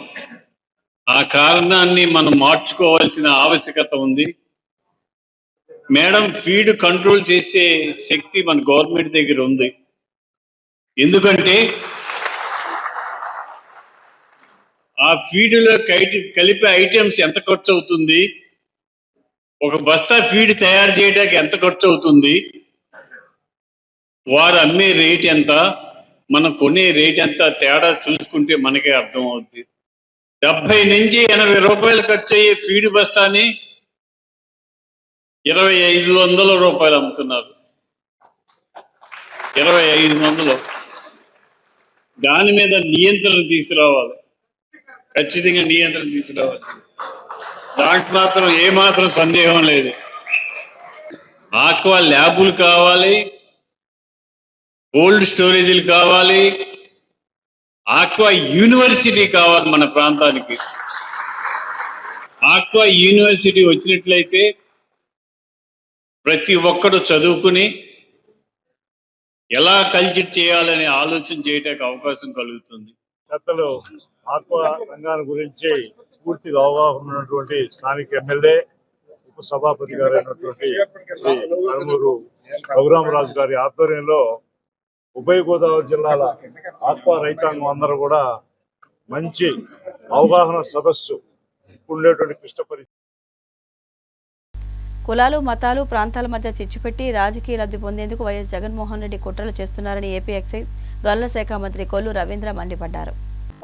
ఆ కారణాన్ని మనం మార్చుకోవాల్సిన ఆవశ్యకత ఉంది. మేడం, ఫీడ్ కంట్రోల్ చేసే శక్తి మన గవర్నమెంట్ దగ్గర ఉంది. ఎందుకంటే ఆ ఫీడ్లో కలిపే ఐటమ్స్ ఎంత ఖర్చు అవుతుంది, ఒక బస్తా ఫీడ్ తయారు చేయడానికి ఎంత ఖర్చు అవుతుంది, వారు అమ్మే రేట్ ఎంత, మనం కొనే రేట్ ఎంత, తేడా చూసుకుంటే మనకే అర్థం అవుతుంది. 70 నుంచి 80 రూపాయలు ఖర్చు అయ్యే ఫీడ్ బస్తాని 2500 రూపాయలు అమ్ముతున్నారు. 2500. దాని మీద నియంత్రణ తీసుకురావాలి, ఖచ్చితంగా నియంత్రణ తీసుకురావాలి. దాంట్లో మాత్రం ఏమాత్రం సందేహం లేదు. ఆక్వా ల్యాబులు కావాలి, కోల్డ్ స్టోరేజీలు కావాలి, ఆక్వా యూనివర్సిటీ కావాలి మన ప్రాంతానికి. ఆక్వా యూనివర్సిటీ వచ్చినట్లయితే ప్రతి ఒక్కరు చదువుకుని ఎలా కల్చర్ చేయాలనే ఆలోచన చేయడానికి అవకాశం కలుగుతుంది. పెద్దలు ఆక్వా రంగాన్ని గురించి పూర్తిగా అవగాహన ఉన్నటువంటి స్థానిక ఎమ్మెల్యే, ఉపసభాపతి గారు అయినటువంటి కనుమూరు రఘురామరాజు గారి ఆధ్వర్యంలో ఉభయ గోదావరి జిల్లాల ఆక్వా రైతాంగం అందరూ కూడా మంచి అవగాహన సదస్సు ఉండేటువంటి క్లిష్ట పరిస్థితి. కులాలు, మతాలు, ప్రాంతాల మధ్య చిచ్చుపెట్టి రాజకీయ లబ్ధి పొందేందుకు వైఎస్ జగన్మోహన్ రెడ్డి కుట్రలు చేస్తున్నారని ఏపీ ఎక్సైజ్ గనుల శాఖ మంత్రి కొల్లు రవీంద్ర మండిపడ్డారు.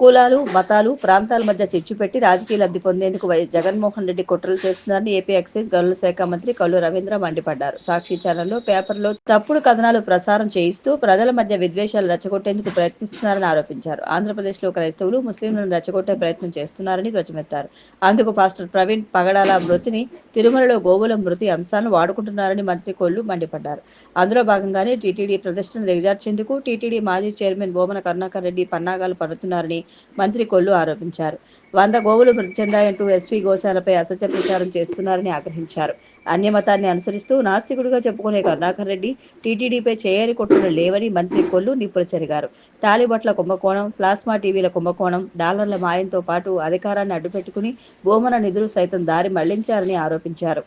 కులాలు, మతాలు, ప్రాంతాల మధ్య చిచ్చుపెట్టి రాజకీయ లబ్ధి పొందేందుకు వైఎస్ జగన్మోహన్ రెడ్డి కుట్రలు చేస్తున్నారని ఏపీ ఎక్సైజ్ గనుల శాఖ మంత్రి కొల్లు రవీంద్ర మండిపడ్డారు. సాక్షి ఛానల్లో, పేపర్లో తప్పుడు కథనాలు ప్రసారం చేయిస్తూ ప్రజల మధ్య విద్వేషాలు రెచ్చగొట్టేందుకు ప్రయత్నిస్తున్నారని ఆరోపించారు. ఆంధ్రప్రదేశ్లో క్రైస్తవులు, ముస్లింలను రెచ్చగొట్టే ప్రయత్నం చేస్తున్నారని ధ్వజమెత్తారు. అందుకు పాస్టర్ ప్రవీణ్ పగడాల మృతిని, తిరుమలలో గోవుల మృతి అంశాలను వాడుకుంటున్నారని మంత్రి కొల్లు మండిపడ్డారు. అందులో భాగంగానే టీటీడీ ప్రదర్శన దిగజార్చేందుకు టీటీడీ మాజీ చైర్మన్ బోమన కరుణాకర్ రెడ్డి పన్నాగాలు పన్నుతున్నారని మంత్రి కొల్లు ఆరోపించారు. 100 గోవులు మృతి చెందాయంటూ ఎస్వీ గోశాలపై అసత్య ప్రచారం చేస్తున్నారని ఆగ్రహించారు. అన్యమతాన్ని అనుసరిస్తూ నాస్తికుడిగా చెప్పుకునే కరుణాకర్ రెడ్డి టీటీడీపై చేయని కుట్రలు లేవని మంత్రి కొల్లు నిప్పులు చెరిగారు. తాలిబొట్ల కుంభకోణం, ప్లాస్మా టీవీల కుంభకోణం, డాలర్ల మాయంతో పాటు అధికారాన్ని అడ్డుపెట్టుకుని బోమన నిధులు సైతం దారి మళ్లించారని ఆరోపించారు.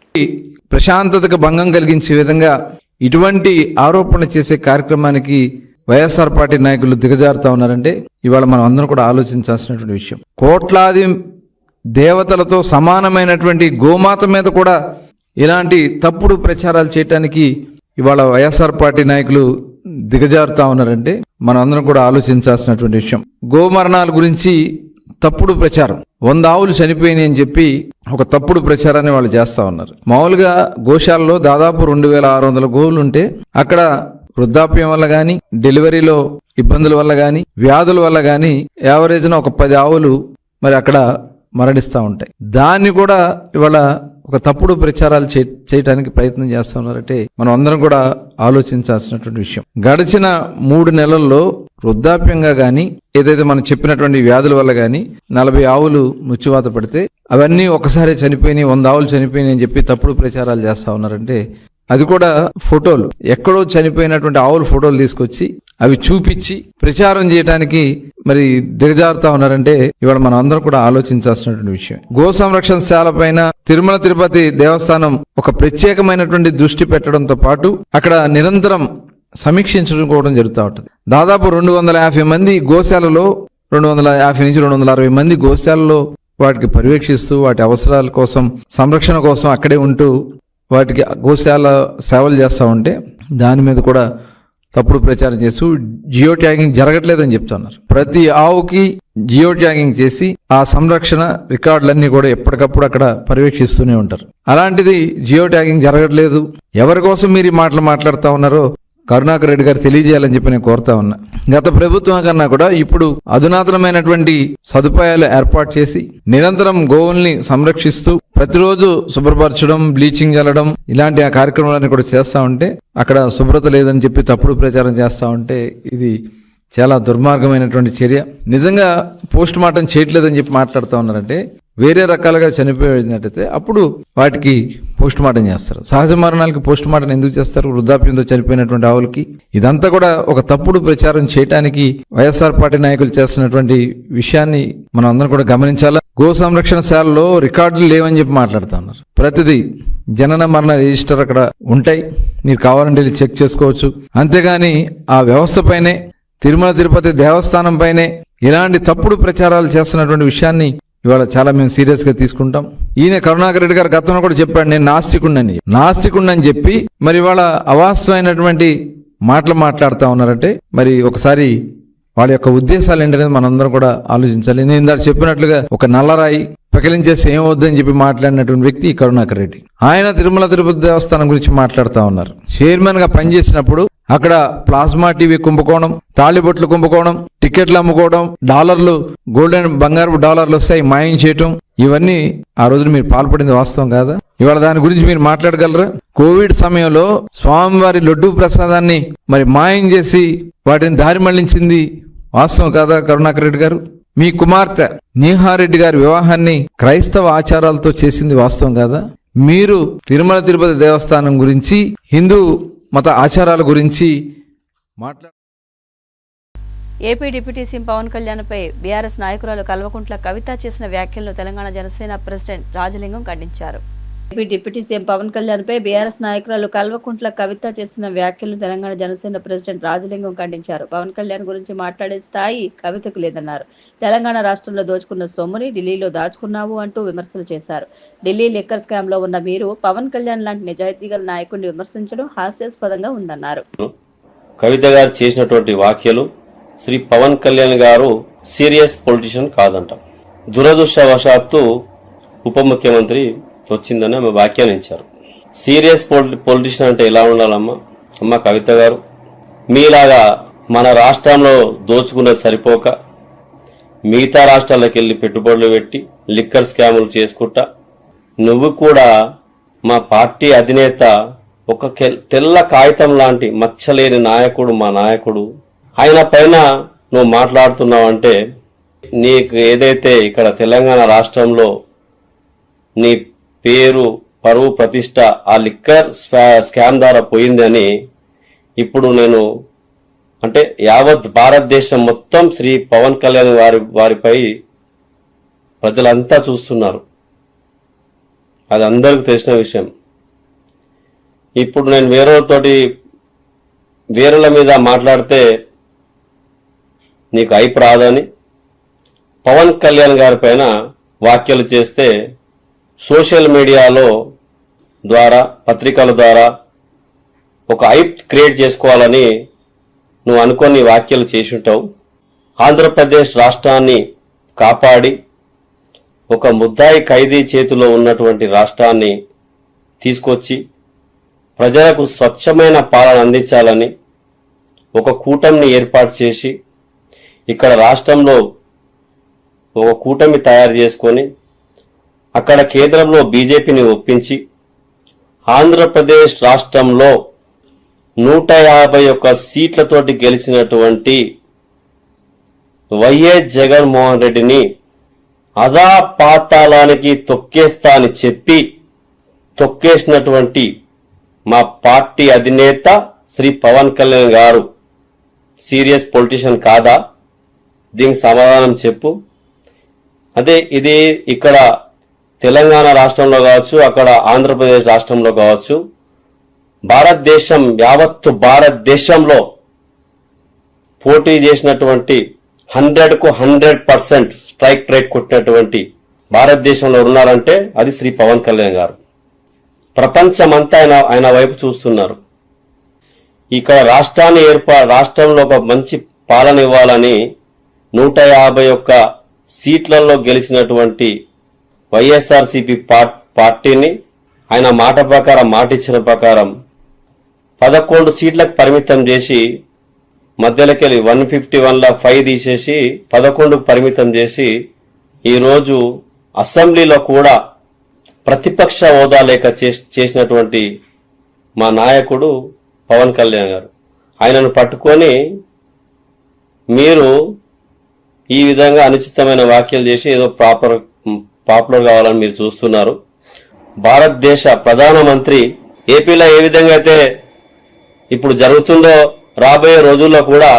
ప్రశాంతతకు భంగం కలిగించే విధంగా ఇటువంటి ఆరోపణలు చేసే కార్యక్రమానికి వైఎస్ఆర్ పార్టీ నాయకులు దిగజారుతా ఉన్నారంటే ఇవాళ మనం అందరం కూడా ఆలోచించాల్సినటువంటి విషయం. కోట్లాది దేవతలతో సమానమైనటువంటి గోమాత మీద కూడా ఇలాంటి తప్పుడు ప్రచారాలు చేయటానికి ఇవాళ వైఎస్ఆర్ పార్టీ నాయకులు దిగజారుతా ఉన్నారంటే మనం అందరం కూడా ఆలోచించాల్సినటువంటి విషయం. గోమరణాల గురించి తప్పుడు ప్రచారం, 100 ఆవులు చనిపోయినాయి అని చెప్పి ఒక తప్పుడు ప్రచారాన్ని వాళ్ళు చేస్తా ఉన్నారు. మామూలుగా గోశాలలో దాదాపు 2600 గోవులు ఉంటే అక్కడ వృద్ధాప్యం వల్ల కానీ, డెలివరీలో ఇబ్బందుల వల్ల కానీ, వ్యాధుల వల్ల కానీ యావరేజ్న ఒక 10 ఆవులు మరి అక్కడ మరణిస్తూ ఉంటాయి. దాన్ని కూడా ఇవాళ ఒక తప్పుడు ప్రచారాలు చేయడానికి ప్రయత్నం చేస్తా ఉన్నారంటే మనం అందరం కూడా ఆలోచించాల్సినటువంటి విషయం. గడిచిన 3 నెలల్లో వృద్ధాప్యంగా కానీ, ఏదైతే మనం చెప్పినటువంటి వ్యాధుల వల్ల కానీ 40 ఆవులు మృత్యువాత పడితే అవన్నీ ఒకసారి చనిపోయినాయి, 100 ఆవులు చనిపోయినాయి అని చెప్పి తప్పుడు ప్రచారాలు చేస్తా ఉన్నారంటే, అది కూడా ఫోటోలు, ఎక్కడో చనిపోయినటువంటి ఆవుల ఫోటోలు తీసుకొచ్చి అవి చూపించి ప్రచారం చేయడానికి మరి దిగజారుతా ఉన్నారంటే ఇవాళ మనం అందరం కూడా ఆలోచించాల్సినటువంటి విషయం. గో సంరక్షణశాల పైన తిరుమల తిరుపతి దేవస్థానం ఒక ప్రత్యేకమైనటువంటి దృష్టి పెట్టడంతో పాటు అక్కడ నిరంతరం సమీక్షించుకోవడం జరుగుతూ ఉంటుంది. దాదాపు 250 మంది గోశాలలో 250 నుంచి 260 మంది గోశాలలో వాటికి పర్యవేక్షిస్తూ వాటి అవసరాల కోసం సంరక్షణ కోసం అక్కడే ఉంటూ వాటికి గోశాల సేవలు చేస్తూ ఉంటే దాని మీద కూడా తప్పుడు ప్రచారం చేస్తూ జియో ట్యాగింగ్ జరగట్లేదని చెప్తున్నారు. ప్రతి ఆవుకి జియో ట్యాగింగ్ చేసి ఆ సంరక్షణ రికార్డులన్నీ కూడా ఎప్పటికప్పుడు అక్కడ పర్యవేక్షిస్తూనే ఉంటారు. అలాంటిది జియో ట్యాగింగ్ జరగట్లేదు. ఎవరి కోసం మీరు ఈ మాటలు మాట్లాడుతూ ఉన్నారో కరుణాకర్ రెడ్డి గారు తెలియజేయాలని చెప్పి నేను కోరుతా ఉన్నా. గత ప్రభుత్వం కన్నా కూడా ఇప్పుడు అధునాతనమైనటువంటి సదుపాయాలు ఏర్పాటు చేసి నిరంతరం గోవుల్ని సంరక్షిస్తూ ప్రతిరోజు శుభ్రపరచడం, బ్లీచింగ్ చల్లడం ఇలాంటి ఆ కార్యక్రమాలన్నీ కూడా చేస్తా ఉంటే అక్కడ శుభ్రత లేదని చెప్పి తప్పుడు ప్రచారం చేస్తా ఉంటే ఇది చాలా దుర్మార్గమైనటువంటి చర్య. నిజంగా పోస్ట్ మార్టం చేయట్లేదని చెప్పి మాట్లాడుతూ ఉన్నారంటే వేరే రకాలుగా చనిపోయినట్టయితే అప్పుడు వాటికి పోస్ట్ మార్టం చేస్తారు. సహజ మరణాలకి పోస్ట్ మార్టం ఎందుకు చేస్తారు? వృద్ధాప్యంతో చనిపోయినటువంటి ఆవులకి. ఇదంతా కూడా ఒక తప్పుడు ప్రచారం చేయడానికి వైఎస్ఆర్ పార్టీ నాయకులు చేస్తున్నటువంటి విషయాన్ని మనం అందరం కూడా గమనించాలా. గో సంరక్షణశాలలో రికార్డులు లేవని చెప్పి మాట్లాడుతూ ఉన్నారు. ప్రతిదీ జనన మరణ రిజిస్టర్ అక్కడ ఉంటాయి, మీరు కావాలంటే చెక్ చేసుకోవచ్చు. అంతేగాని ఆ వ్యవస్థ పైనే తిరుమల తిరుపతి దేవస్థానం పైనే ఇలాంటి తప్పుడు ప్రచారాలు చేస్తున్నటువంటి విషయాన్ని ఇవాళ చాలా మేము సీరియస్ గా తీసుకుంటాం. ఈయన కరుణాకర్ రెడ్డి గారు గతంలో కూడా చెప్పాడు, నేను నాస్తికుణ్ణని చెప్పి మరి ఇవాళ అవాస్తవమైనటువంటి మాటలు మాట్లాడుతూ ఉన్నారంటే మరి ఒకసారి వాళ్ళ యొక్క ఉద్దేశాలు ఏంటనేది మనందరం కూడా ఆలోచించాలి. నేను ఇందాక చెప్పినట్లుగా ఒక నల్లరాయి పెకలించేసి ఏమవుద్దని చెప్పి మాట్లాడినటువంటి వ్యక్తి కరుణాకర్ రెడ్డి. ఆయన తిరుమల తిరుపతి దేవస్థానం గురించి మాట్లాడుతూ ఉన్నారు. చైర్మన్ గా పనిచేసినప్పుడు అక్కడ ప్లాస్మా టీవీ కుంభకోణం, తాళిబొట్లు కుంభకోణం, టికెట్లు అమ్ముకోవడం, డాలర్లు గోల్డెన్ బంగారు డాలర్లు వస్తాయి మాయం చేయటం, ఇవన్నీ ఆ రోజున మీరు పాల్పడింది వాస్తవం కాదా? ఇవాళ దాని గురించి మీరు మాట్లాడగలరా? కోవిడ్ సమయంలో స్వామివారి లడ్డూ ప్రసాదాన్ని మరి మాయం చేసి వాటిని దారి మళ్లించింది వాస్తవం కాదా కరుణాకర్ రెడ్డి గారు? మీ కుమార్తె నీహారెడ్డి గారి వివాహాన్ని క్రైస్తవ ఆచారాలతో చేసింది వాస్తవం కాదా? మీరు తిరుమల తిరుపతి దేవస్థానం గురించి, హిందూ మత ఆచారాల గురించి మాట్లాడు. ఏపీ డిప్యూటీ సీఎం పవన్ కళ్యాణ్పై బీఆర్ఎస్ నాయకురాలు కల్వకుంట్ల కవిత చేసిన వ్యాఖ్యలను తెలంగాణ జనసేన ప్రెసిడెంట్ రాజలింగం ఖండించారు. ఏపీ డిప్యూటీ సీఎం పవన్ కళ్యాణ్పై బీఆర్ఎస్ నాయకురాలు కల్వకుంట్ల కవిత చేసిన వ్యాఖ్యలను తెలంగాణ జనసేన ప్రెసిడెంట్ రాజలింగం ఖండించారు. పవన్ కళ్యాణ్ గురించి మాట్లాడే స్థాయి కవితకు లేదన్నారు. తెలంగాణ రాష్ట్రంలో దోచుకున్న సొమ్ముని ఢిల్లీలో దాచుకున్నావు అంటూ విమర్శలు చేశారు. ఢిల్లీ లిక్కర్ స్కామ్ లో ఉన్న మీరు పవన్ కళ్యాణ్ లాంటి నిజాయితీ గల నాయకుడిని విమర్శించడం హాస్యాస్పదంగా ఉందన్నారు. కవిత గారు చేసినటువంటి వ్యాఖ్యలు, శ్రీ పవన్ కళ్యాణ్ గారు సీరియస్ పొలిటీషియన్ కాదంట. దురదృష్టవశాత్తు ఉప ముఖ్యమంత్రి వచ్చిందని ఆమె వ్యాఖ్యానించారు. సీరియస్ పొలిటీషియన్ అంటే ఎలా ఉండాలమ్మా? అమ్మ కవిత గారు, మీలాగా మన రాష్ట్రంలో దోచుకున్నది సరిపోక మిగతా రాష్ట్రాలకు వెళ్లి పెట్టుబడులు పెట్టి లిక్కర్ స్కాములు చేసుకుంటా నువ్వు కూడా మా పార్టీ అధినేత ఒక తెల్ల కాగితం లాంటి మచ్చలేని నాయకుడు, మా నాయకుడు, ఆయన పైన నువ్వు మాట్లాడుతున్నావంటే నీకు ఏదైతే ఇక్కడ తెలంగాణ రాష్ట్రంలో నీ పేరు, పరువు, ప్రతిష్ట ఆ లిక్కర్ స్కామ్ ద్వారా పోయిందని ఇప్పుడు నేను అంటే యావత్ భారతదేశం మొత్తం శ్రీ పవన్ కళ్యాణ్ వారిపై ప్రజలంతా చూస్తున్నారు. అది అందరికి తెలిసిన విషయం. ఇప్పుడు నేను వేరేల మీద మాట్లాడితే నీకు ఐపు రాదని పవన్ కళ్యాణ్ గారి పైన వ్యాఖ్యలు చేస్తే సోషల్ మీడియాలో ద్వారా, పత్రికల ద్వారా ఒక ఐప్ క్రియేట్ చేసుకోవాలని నువ్వు అనుకొని వ్యాఖ్యలు చేసి ఉంటావు. ఆంధ్రప్రదేశ్ రాష్ట్రాన్ని కాపాడి ఒక ముద్దాయి ఖైదీ చేతిలో ఉన్నటువంటి రాష్ట్రాన్ని తీసుకొచ్చి ప్రజలకు స్వచ్ఛమైన పాలన అందించాలని ఒక కూటమిని ఏర్పాటు చేసి ఇక్కడ రాష్ట్రంలో ఒక కూటమి తయారు చేసుకొని అక్కడ కేంద్రంలో బీజేపీని ఒప్పించి ఆంధ్రప్రదేశ్ రాష్ట్రంలో 151 సీట్లతోటి గెలిచినటువంటి వైఎస్ జగన్మోహన్ రెడ్డిని అదా పాతాళానికి తొక్కేస్తా అని చెప్పి తొక్కేసినటువంటి మా పార్టీ అధినేత శ్రీ పవన్ కళ్యాణ్ గారు సీరియస్ పొలిటీషియన్ కాదా? దీనికి సమాధానం చెప్పు. అదే ఇది ఇక్కడ తెలంగాణ రాష్ట్రంలో కావచ్చు, అక్కడ ఆంధ్రప్రదేశ్ రాష్ట్రంలో కావచ్చు, భారతదేశం యావత్తు భారతదేశంలో పోటీ చేసినటువంటి 100కు 100% స్ట్రైక్ రేట్ కొట్టినటువంటి భారతదేశంలో ఉన్నారంటే అది శ్రీ పవన్ కళ్యాణ్ గారు. ప్రపంచమంతా ఆయన వైపు చూస్తున్నారు. ఇక్కడ రాష్ట్రంలో ఒక మంచి పాలన ఇవ్వాలని 151 సీట్లలో గెలిచినటువంటి వైఎస్ఆర్సీపీ పార్టీని ఆయన మాట ఇచ్చిన ప్రకారం 11 సీట్లకు పరిమితం చేసి, మధ్యలోకెళ్ళి 151లో 5 తీసేసి 11కు పరిమితం చేసి, ఈరోజు అసెంబ్లీలో కూడా ప్రతిపక్ష హోదా లేక చేసినటువంటి మా నాయకుడు పవన్ కళ్యాణ్ గారు. ఆయనను పట్టుకొని మీరు ఈ విధంగా అనుచితమైన వ్యాఖ్యలు చేసి ఏదో పాపులర్ కావాలని మీరు చూస్తున్నారు. భారతదేశ ప్రధానమంత్రి ఏపీలో ఏ విధంగా అయితే ఇప్పుడు జరుగుతుందో రాబోయే రోజుల్లో కూడా,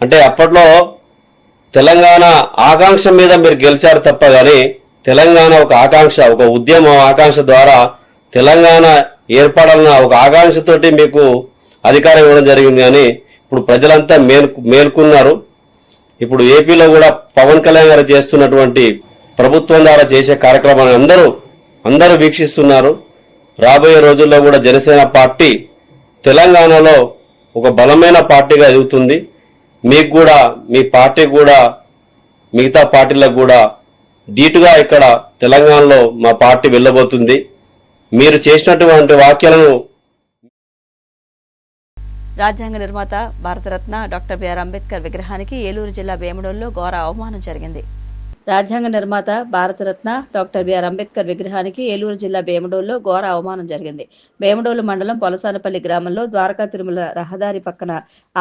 అంటే అప్పట్లో తెలంగాణ ఆకాంక్ష మీద మీరు గెలిచారు తప్ప గాని తెలంగాణ ఒక ఆకాంక్ష, ఒక ఉద్యమం ఆకాంక్ష ద్వారా తెలంగాణ ఏర్పడాలన్న ఒక ఆకాంక్షతోటి మీకు అధికారం ఇవ్వడం జరిగింది. కానీ ఇప్పుడు ప్రజలంతా మేల్కొన్నారు. ఇప్పుడు ఏపీలో కూడా పవన్ కళ్యాణ్ గారు చేస్తున్నటువంటి ప్రభుత్వం ద్వారా చేసే కార్యక్రమాన్ని అందరూ వీక్షిస్తున్నారు. రాబోయే రోజుల్లో కూడా జనసేన పార్టీ తెలంగాణలో ఒక బలమైన పార్టీగా ఎదుగుతుంది. మీకు కూడా, మీ పార్టీ కూడా మిగతా పార్టీలకు కూడా ధీటుగా ఇక్కడ తెలంగాణలో మా పార్టీ వెళ్ళబోతుంది. మీరు చేసినటువంటి వ్యాఖ్యలను రాజ్యాంగ నిర్మాత భారతరత్న డాక్టర్ బిఆర్ అంబేద్కర్ విగ్రహానికి ఏలూరు జిల్లా వేముడోలులో ఘోర అవమానం జరిగింది. రాజ్యాంగ నిర్మాత భారతరత్న డాక్టర్ బిఆర్ అంబేద్కర్ విగ్రహానికి ఏలూరు జిల్లా వేముడోలులో ఘోర అవమానం జరిగింది. వేముడోలు మండలం పొలసానపల్లి గ్రామంలో ద్వారకా తిరుమల రహదారి పక్కన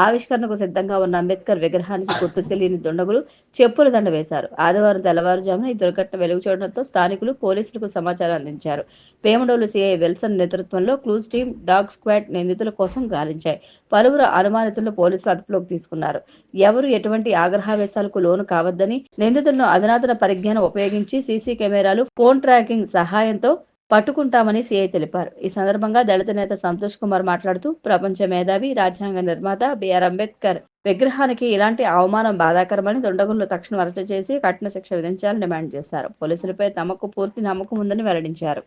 ఆవిష్కరణకు సిద్ధంగా ఉన్న అంబేద్కర్ విగ్రహానికి గుర్తు తెలియని దుండగులు చెప్పుల దండ వేశారు. ఆదివారం తెల్లవారుజామున ఈ దుర్ఘటన వెలుగు చూడడంతో స్థానికులు పోలీసులకు సమాచారం అందించారు. వేముడోలు సిఐ విల్సన్ నేతృత్వంలో క్లూజ్ టీం, డాగ్ స్క్వాడ్ నిందితుల కోసం గాలించాయి. పలువురు అనుమానితులను పోలీసులు అదుపులోకి తీసుకున్నారు. ఎవరు ఎటువంటి ఆగ్రహావేశాలకు లోను కావద్దని, నిందితులను అధునాతన పరిజ్ఞానం ఉపయోగించి సీసీ కెమెరాలు, ఫోన్ ట్రాకింగ్ సహాయంతో పట్టుకుంటామని సీఐ తెలిపారు. ఈ సందర్భంగా దళిత నేత సంతోష్ కుమార్ మాట్లాడుతూ, ప్రపంచ మేధావి, రాజ్యాంగ నిర్మాత బిఆర్ అంబేద్కర్ విగ్రహానికి ఇలాంటి అవమానం బాధాకరమని, దుండగులను తక్షణం అరెస్టు చేసి కఠిన శిక్ష విధించాలని డిమాండ్ చేశారు. పోలీసులపై తమకు పూర్తి నమ్మకం ఉందని వెల్లడించారు.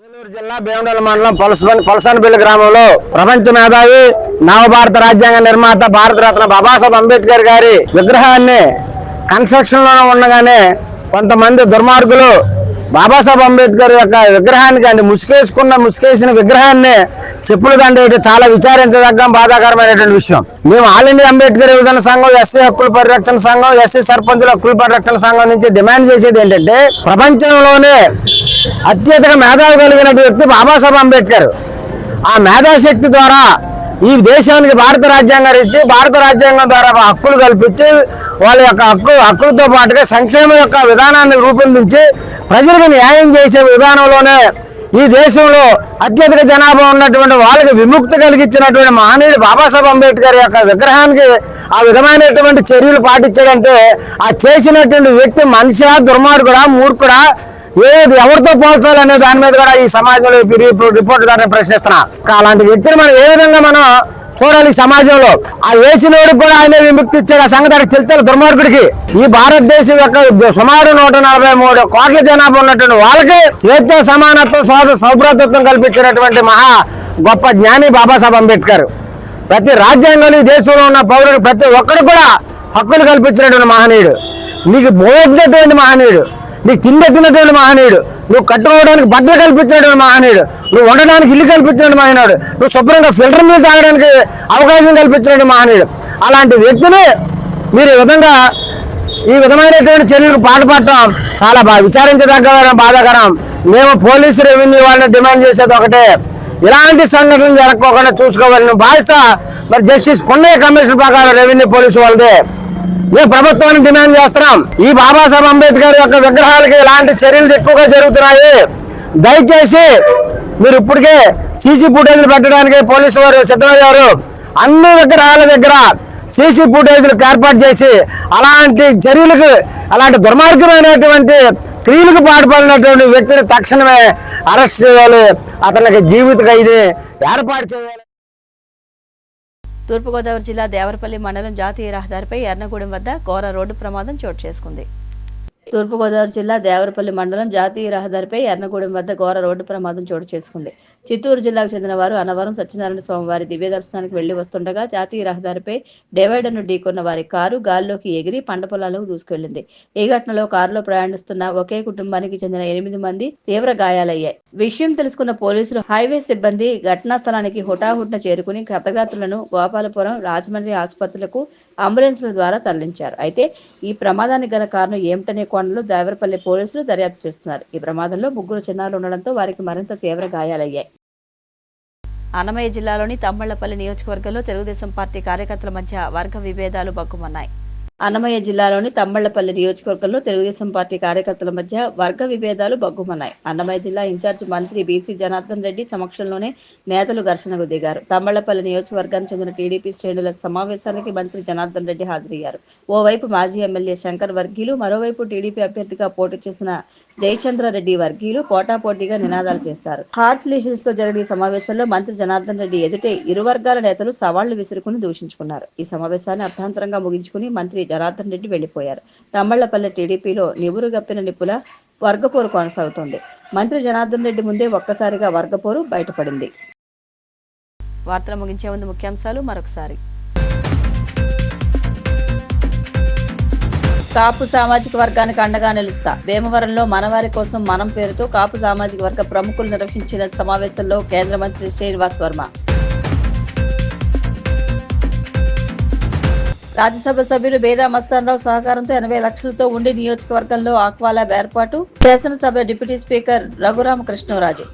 ఏలూరు జిల్లా భీమడోలు మండలం పలసానపల్లి గ్రామంలో ప్రపంచ మేధావి, నవభారత రాజ్యాంగ నిర్మాత భారతరత్న బాబాసాహెబ్ అంబేద్కర్ గారి విగ్రహాన్ని కన్స్ట్రక్షన్ లో ఉండగానే కొంతమంది దుర్మార్గులు బాబాసాహెబ్ అంబేద్కర్ యొక్క విగ్రహానికి అంటే ముసుకేసిన విగ్రహాన్ని చెప్పులు దండేయడం చాలా విచారించదగ్గ బాధాకరమైనటువంటి విషయం. మేము ఆల్ ఇండియా అంబేద్కర్ యువజన సంఘం, ఎస్సీ హక్కుల పరిరక్షణ సంఘం, ఎస్సీ సర్పంచుల హక్కుల పరిరక్షణ సంఘం నుంచి డిమాండ్ చేసేది ఏంటంటే, ప్రపంచంలోనే అత్యధిక మేధావి కలిగిన వ్యక్తి బాబాసాహెబ్ అంబేద్కర్. ఆ మేధాశక్తి ద్వారా ఈ దేశానికి భారత రాజ్యాంగం ఇచ్చి, భారత రాజ్యాంగం ద్వారా హక్కులు కల్పించి, వాళ్ళ యొక్క హక్కులతో పాటుగా సంక్షేమం యొక్క విధానాన్ని రూపొందించి ప్రజలకు న్యాయం చేసే విధానంలోనే ఈ దేశంలో అత్యధిక జనాభా ఉన్నటువంటి వాళ్ళకి విముక్తి కలిగించినటువంటి మహనీయుడు బాబాసాహెబ్ అంబేద్కర్ యొక్క విగ్రహానికి ఆ విధమైనటువంటి చర్యలు పాటించాడంటే, ఆ చేసినటువంటి వ్యక్తి మనిషా, దుర్మార్గుడా, మూర్ఖుడా, ఎవరితో పోల్చాలనే దాని మీద కూడా ఈ సమాజంలో రిపోర్ట్ ద్వారా ప్రశ్నిస్తున్నా. అలాంటి వ్యక్తిని మనం ఏ విధంగా మనం చూడాలి సమాజంలో? ఆ వేసినోడికి కూడా ఆయన విముక్తి ఇచ్చాడు. ఆ సంగతి తెలుస్తారు దుర్మార్గుడికి. ఈ భారతదేశం యొక్క సుమారు 143 కోట్ల జనాభా ఉన్నటువంటి వాళ్ళకి స్వేచ్ఛ, సమానత్వం, సౌభ్రాతృత్వం కల్పించినటువంటి మహా గొప్ప జ్ఞాని బాబాసాహెబ్ అంబేద్కర్. ప్రతి రాజ్యాంగంలో ఈ దేశంలో ఉన్న పౌరుడు ప్రతి ఒక్కరు కూడా హక్కులు కల్పించినటువంటి మహనీయుడు. నీకు భోజనటువంటి మహనీయుడు, నీకు తిండెట్టినటువంటి మహనీయుడు, నువ్వు కట్టుకోవడానికి బట్టలు కల్పించినటువంటి మహనీయుడు, నువ్వు ఉండడానికి ఇల్లు కల్పించినటువంటి మహనీయుడు, నువ్వు శుభ్రంగా ఫిల్టర్ మీద తాగడానికి అవకాశం కల్పించినటువంటి మహనీయుడు. అలాంటి వ్యక్తిని మీరు ఈ విధంగా ఈ విధమైనటువంటి చర్యలకు పాటుపడటం చాలా విచారించదగ్గ బాధాకరం. మేము పోలీసు రెవెన్యూ వాళ్ళని డిమాండ్ చేసేది ఒకటే, ఇలాంటి సంఘటనలు జరగకుండా చూసుకోవాలని బాధ్యత మరి జస్టిస్ పున్నయ్య కమిషన్ ప్రకారం రెవెన్యూ పోలీసు వాళ్ళదే. మేము ప్రభుత్వాన్ని డిమాండ్ చేస్తున్నాం, ఈ బాబాసాహెబ్ అంబేద్కర్ యొక్క విగ్రహాలకి ఇలాంటి చర్యలు ఎక్కువగా జరుగుతున్నాయి. దయచేసి మీరు ఇప్పటికే సీసీ ఫుటేజ్లు పెట్టడానికి పోలీసు వారు సిద్ధమయ్యారు. అన్ని విగ్రహాల దగ్గర సీసీ ఫుటేజ్లకు ఏర్పాటు చేసి అలాంటి చర్యలకు, అలాంటి దుర్మార్గమైనటువంటి క్రియలకు పాటుపడినటువంటి వ్యక్తిని తక్షణమే అరెస్ట్ చేయాలి, అతనికి జీవిత ఖైదు ఏర్పాటు చేయాలి. తూర్పుగోదావరి జిల్లా దేవరపల్లి మండలం జాతీయ రహదారిపై ఎర్నగూడెం వద్ద ఘోర రోడ్డు ప్రమాదం చోటు చేసుకుంది. తూర్పుగోదావరి జిల్లా దేవరపల్లి మండలం జాతీయ రహదారిపై ఎర్నగూడెం వద్ద ఘోర రోడ్డు ప్రమాదం చోటు చేసుకుంది. చిత్తూరు జిల్లాకు చెందిన వారు అన్నవరం సత్యనారాయణ స్వామి వారి దివ్య దర్శనానికి వెళ్లి వస్తుండగా జాతీయ రహదారిపై డివైడర్ను ఢీకొన్న వారి కారు గాల్లోకి ఎగిరి పంట పొలాలకు దూసుకెళ్లింది. ఈ ఘటనలో కారులో ప్రయాణిస్తున్న ఒకే కుటుంబానికి చెందిన 8 మంది తీవ్ర గాయాలయ్యాయి. విషయం తెలుసుకున్న పోలీసులు, హైవే సిబ్బంది ఘటనా స్థలానికి హుటాహుటిన చేరుకుని క్షతగాత్రులను గోపాలపురం, రాజమండ్రి ఆసుపత్రులకు అంబులెన్స్ల ద్వారా తరలించారు. అయితే ఈ ప్రమాదానికి గల కారణం ఏమిటనే కోణంలో దేవరపల్లి పోలీసులు దర్యాప్తు చేస్తున్నారు. ఈ ప్రమాదంలో 3 చిన్నారులు ఉండడంతో వారికి మరింత తీవ్ర గాయాలయ్యాయి. అన్నమయ్య జిల్లాలోని తమ్మళ్లపల్లి నియోజకవర్గంలో తెలుగుదేశం పార్టీ కార్యకర్తల మధ్య వర్గ విభేదాలు బగ్గుమన్నాయి. అన్నమయ్య జిల్లాలోని తమ్మళ్లపల్లి నియోజకవర్గంలో తెలుగుదేశం పార్టీ కార్యకర్తల మధ్య వర్గ విభేదాలు బగ్గుమన్నాయి. అన్నమయ్య జిల్లా ఇన్ఛార్జి మంత్రి బీసీ జనార్దన్ రెడ్డి సమక్షంలోనే నేతలు ఘర్షణకు దిగారు. తమ్మళ్లపల్లి నియోజకవర్గానికి చెందిన టీడీపీ శ్రేణుల సమావేశానికి మంత్రి జనార్దన్ రెడ్డి హాజరయ్యారు. ఓవైపు మాజీ ఎమ్మెల్యే శంకర్ వర్గీయులు, మరోవైపు టీడీపీ అభ్యర్థిగా పోటీ చేసిన జయచంద్రారెడ్డి వర్గీయులు పోటాపోటీగా నినాదాలు చేశారు. హార్స్లీ హిల్స్ లో జరిగిన ఈ సమావేశంలో మంత్రి జనార్దన్ రెడ్డి ఎదుటే ఇరు వర్గాల నేతలు సవాళ్లు విసురుకుని దూషించుకున్నారు. ఈ సమావేశాన్ని అర్థాంతరంగా ముగించుకుని మంత్రి జనార్దన్ రెడ్డి వెళ్లిపోయారు. తమ్మళ్లపల్లి టీడీపీలో నివురు గప్పిన నిప్పుల వర్గపోరు కొనసాగుతోంది. మంత్రి జనార్దన్ రెడ్డి ముందే ఒక్కసారిగా వర్గపోరు బయటపడింది. వార్తలు ముగించే ముందు ముఖ్యాంశాలు మరొకసారి. కాపు సామాజిక వర్గానికి అండగా నిలుస్తా. భీమవరంలో మనవారి కోసం మనం పేరుతో కాపు సామాజిక వర్గ ప్రముఖులు నిర్వహించిన సమావేశంలో కేంద్ర మంత్రి శ్రీనివాస్ వర్మ. రాజ్యసభ సభ్యులు బేదా మస్తానరావు సహకారంతో 80 లక్షలతో ఉండి నియోజకవర్గంలో ఆక్వా ల్యాబ్ ఏర్పాటు. శాసనసభ డిప్యూటీ స్పీకర్ రఘురామకృష్ణరాజు.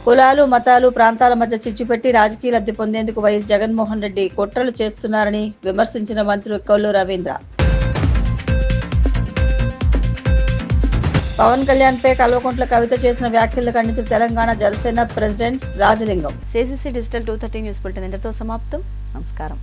కులాలు, మతాలు, ప్రాంతాల మధ్య చిచ్చుపెట్టి రాజకీయ లబ్ధి పొందేందుకు వైఎస్ జగన్మోహన్ రెడ్డి కుట్రలు చేస్తున్నారని విమర్శించిన మంత్రి కొల్లు రవీంద్ర. పవన్ కళ్యాణ్ పై కల్వకుంట్ల కవిత చేసిన వ్యాఖ్యలు ఖండించిన Telangana Janasena president Rajalingam. CCC digital 230 news bulletin ఇంతటితో సమాప్తం. నమస్కారం.